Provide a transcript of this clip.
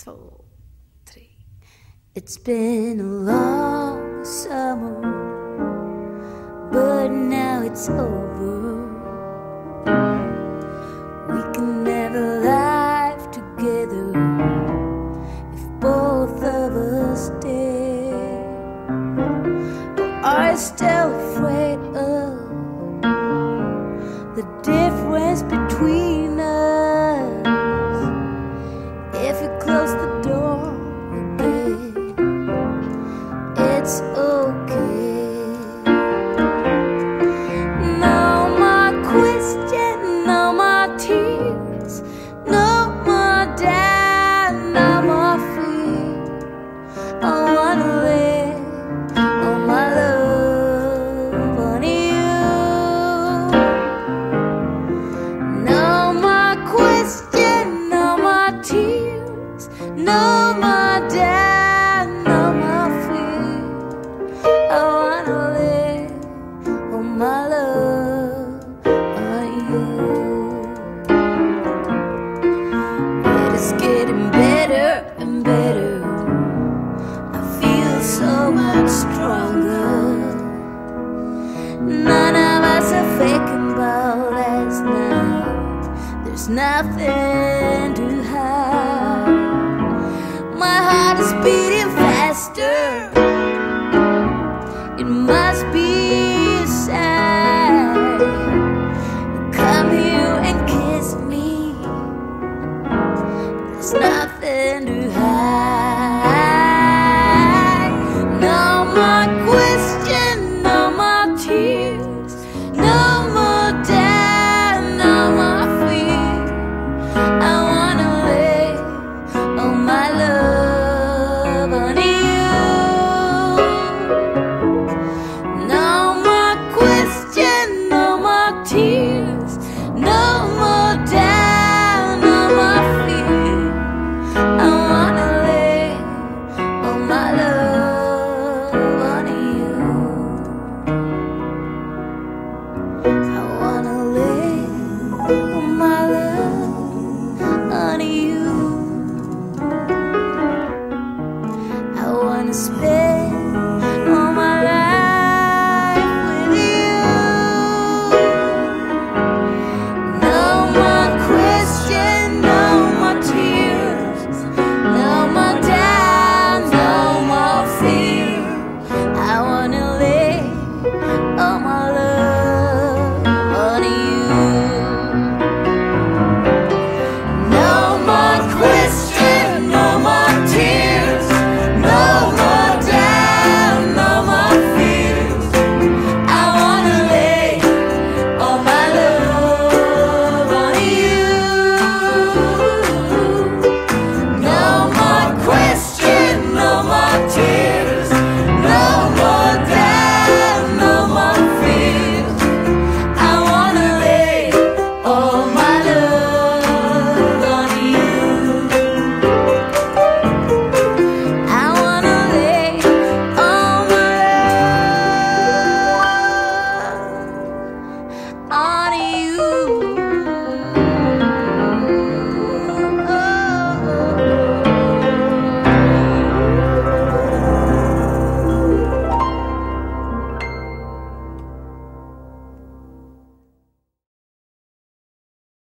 2, 3. It's been a long summer, but now it's over. We can never live together if both of us stay. But I'm still afraid of the difference between us. If we close the door again, it's okay. No more question, no more tears, no more doubt, no more fear. I wanna live all my love on you. No more question, no more tears, no more doubt, no more fear. I wanna live all my love on you. It is getting better and better. I feel so much stronger. None of us are faking about last night. There's nothing to hide. My heart is beating faster. It must be a sign. Come here and kiss me. There's nothing to